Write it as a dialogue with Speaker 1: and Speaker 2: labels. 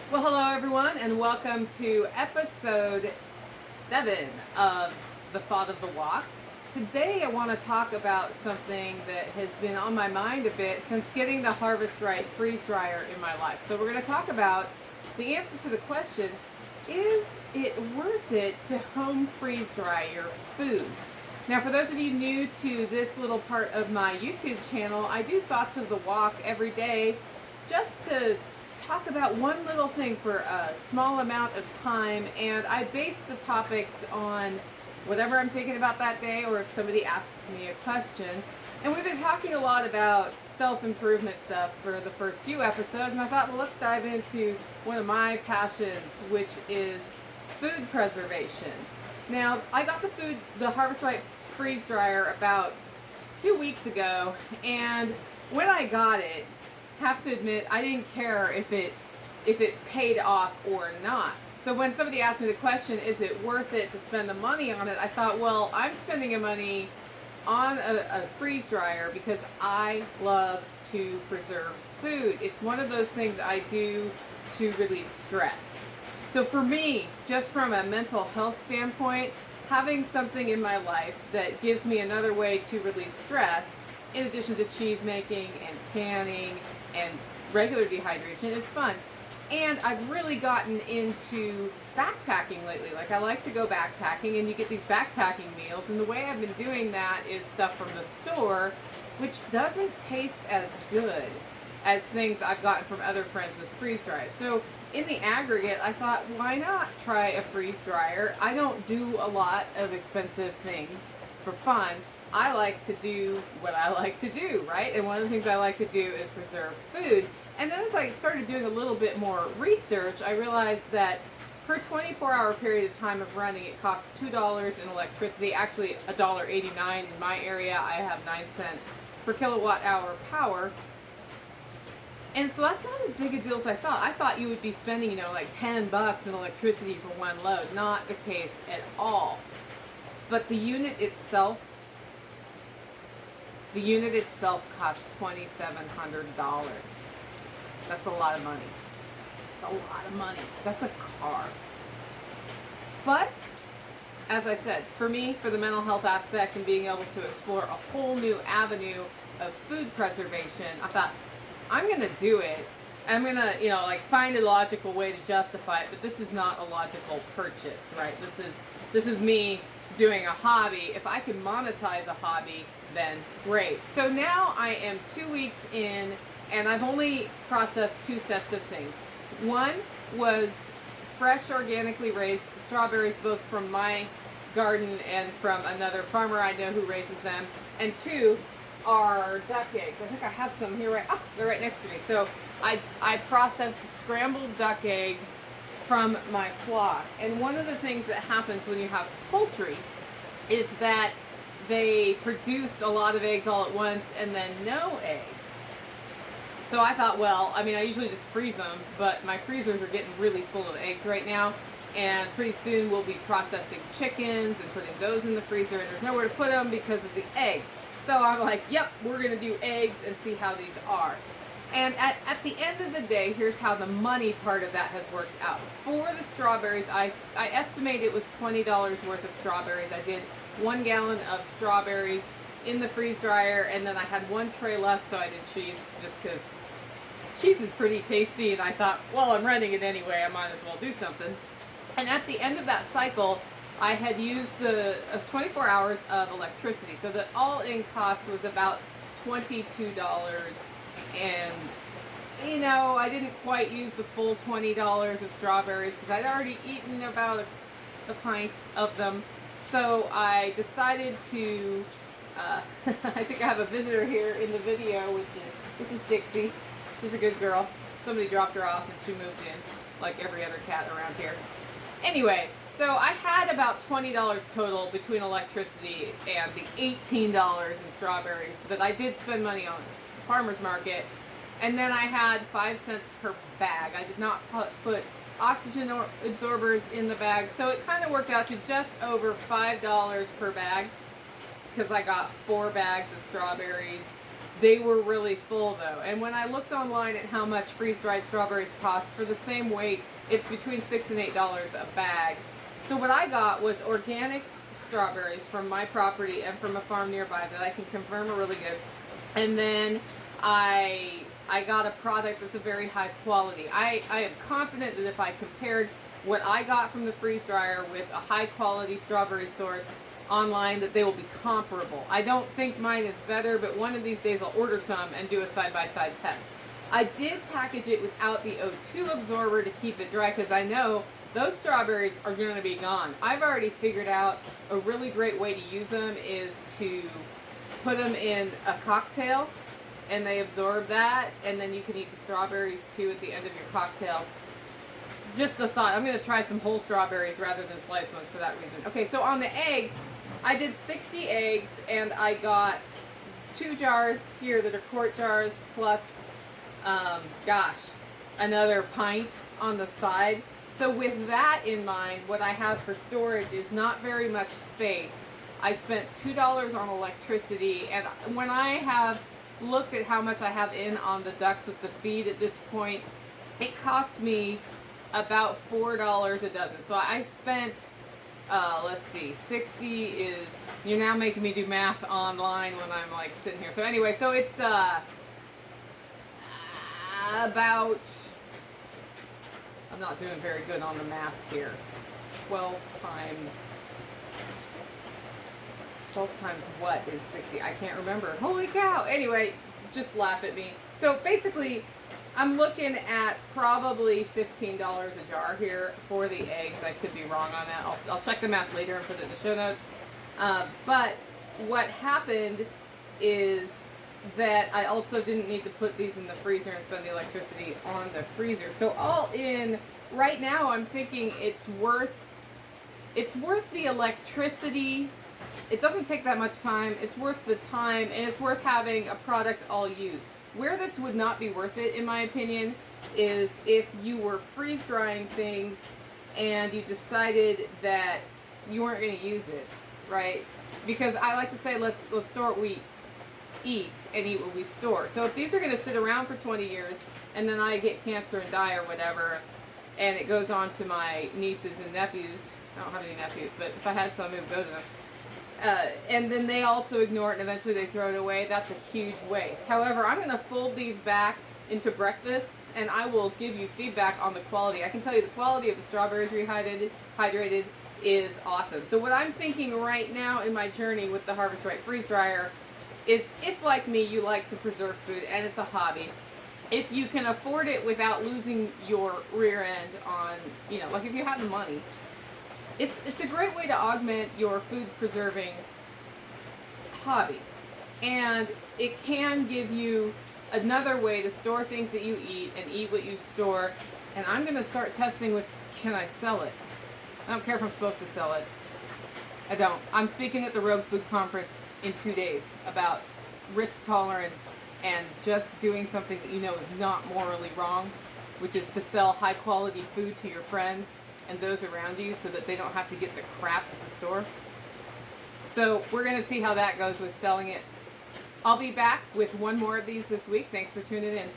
Speaker 1: Well, hello everyone, and welcome to episode 7 of The Thought of the Walk. Today I want to talk about something that has been on my mind a bit since getting the Harvest Right freeze dryer in my life. So we're going to talk about the answer to the question, is it worth it to home freeze dry your food? Now, for those of you new to this little part of my YouTube channel, I do Thoughts of the Walk every day just to talk about one little thing for a small amount of time, and I base the topics on whatever I'm thinking about that day or if somebody asks me a question. And we've been talking a lot about self-improvement stuff for the first few episodes, and I thought, well, let's dive into one of my passions, which is food preservation. Now, I got the Harvest Right freeze dryer about 2 weeks ago, and when I got it, have to admit, I didn't care if it paid off or not. So when somebody asked me the question, is it worth it to spend the money on it, I thought, well, I'm spending the money on a freeze dryer because I love to preserve food. It's one of those things I do to relieve stress. So for me, just from a mental health standpoint, having something in my life that gives me another way to relieve stress, in addition to cheese making and canning and regular dehydration, is fun. And I've really gotten into backpacking lately. Like, I like to go backpacking, and you get these backpacking meals, and the way I've been doing that is stuff from the store, which doesn't taste as good as things I've gotten from other friends with freeze dryers. So in the aggregate, I thought, why not try a freeze dryer? I don't do a lot of expensive things for fun. I like to do what I like to do, right? And one of the things I like to do is preserve food. And then as I started doing a little bit more research, I realized that per 24-hour period of time of running, it costs $2 in electricity, actually $1.89 in my area. I have 9 cents per kilowatt hour power. And so that's not as big a deal as I thought. I thought you would be spending, like $10 in electricity for one load. Not the case at all. But the unit itself costs $2,700. That's a lot of money. It's a lot of money. That's a car. But, as I said, for me, for the mental health aspect and being able to explore a whole new avenue of food preservation, I thought, I'm going to do it. I'm going to, find a logical way to justify it, but this is not a logical purchase, right? This is me doing a hobby. If I can monetize a hobby, then great. So now I am 2 weeks in, and I've only processed 2 sets of things. One was fresh, organically raised strawberries, both from my garden and from another farmer I know who raises them. And 2 are duck eggs. I think I have some here they're right next to me. So I processed scrambled duck eggs from my flock. And one of the things that happens when you have poultry is that they produce a lot of eggs all at once and then no eggs. So I thought, well, I usually just freeze them, but my freezers are getting really full of eggs right now, and pretty soon we'll be processing chickens and putting those in the freezer, and there's nowhere to put them because of the eggs. So I'm like, yep, we're going to do eggs and see how these are. And at the end of the day, here's how the money part of that has worked out. For the strawberries, I estimate it was $20 worth of strawberries. I did 1 gallon of strawberries in the freeze dryer, and then I had 1 tray left, so I did cheese, just because cheese is pretty tasty, and I thought, well, I'm running it anyway, I might as well do something. And at the end of that cycle, I had used the 24 hours of electricity, so the all-in cost was about $22, and I didn't quite use the full $20 of strawberries because I'd already eaten about a pint of them. So I decided to, I think I have a visitor here in the video, this is Dixie. She's a good girl. Somebody dropped her off and she moved in, like every other cat around here. Anyway, so I had about $20 total between electricity and the $18 in strawberries that I did spend money on the farmer's market. And then I had 5 cents per bag. I did not put oxygen absorbers in the bag, so it kind of worked out to just over $5 per bag because I got 4 bags of strawberries They were really full though. And when I looked online at how much freeze-dried strawberries cost for the same weight, it's between $6 and $8 a bag. So what I got was organic strawberries from my property and from a farm nearby that I can confirm are really good. And then I got a product that's a very high quality. I am confident that if I compared what I got from the freeze dryer with a high quality strawberry source online, that they will be comparable. I don't think mine is better, but one of these days I'll order some and do a side-by-side test. I did package it without the O2 absorber to keep it dry because I know those strawberries are going to be gone. I've already figured out a really great way to use them is to put them in a cocktail and they absorb that, and then you can eat the strawberries too at the end of your cocktail. Just the thought. I'm going to try some whole strawberries rather than sliced ones for that reason. Okay, so on the eggs, I did 60 eggs, and I got 2 jars here that are quart jars plus, another pint on the side. So with that in mind, what I have for storage is not very much space. I spent $2 on electricity, and when I have looked at how much I have in on the ducks with the feed at this point, it cost me about $4 a dozen. So I spent, let's see, 60 is, you're now making me do math online when I'm like sitting here. So anyway, so it's about, I'm not doing very good on the math here, 12 times what is 60? I can't remember. Holy cow. Anyway, just laugh at me. So basically, I'm looking at probably $15 a jar here for the eggs. I could be wrong on that. I'll check the math later and put it in the show notes. But what happened is that I also didn't need to put these in the freezer and spend the electricity on the freezer. So all in, right now I'm thinking it's worth the electricity. It doesn't take that much time. It's worth the time, and it's worth having a product I'll use. Where this would not be worth it, in my opinion, is if you were freeze drying things and you decided that you weren't going to use it, right? Because I like to say, let's store what we eat and eat what we store. So if these are going to sit around for 20 years and then I get cancer and die or whatever, and it goes on to my nieces and nephews, I don't have any nephews, but if I had some, it would go to them. And then they also ignore it and eventually they throw it away. That's a huge waste. However, I'm going to fold these back into breakfasts and I will give you feedback on the quality. I can tell you the quality of the strawberries rehydrated is awesome. So what I'm thinking right now in my journey with the Harvest Right freeze dryer is, if like me you like to preserve food and it's a hobby, if you can afford it without losing your rear end on, like if you have the money, it's a great way to augment your food preserving hobby. And it can give you another way to store things that you eat and eat what you store. And I'm going to start testing with, can I sell it? I don't care if I'm supposed to sell it. I don't. I'm speaking at the Rogue Food Conference in 2 days about risk tolerance and just doing something that you know is not morally wrong, which is to sell high quality food to your friends and those around you so that they don't have to get the crap at the store. So we're going to see how that goes with selling it. I'll be back with one more of these this week. Thanks for tuning in.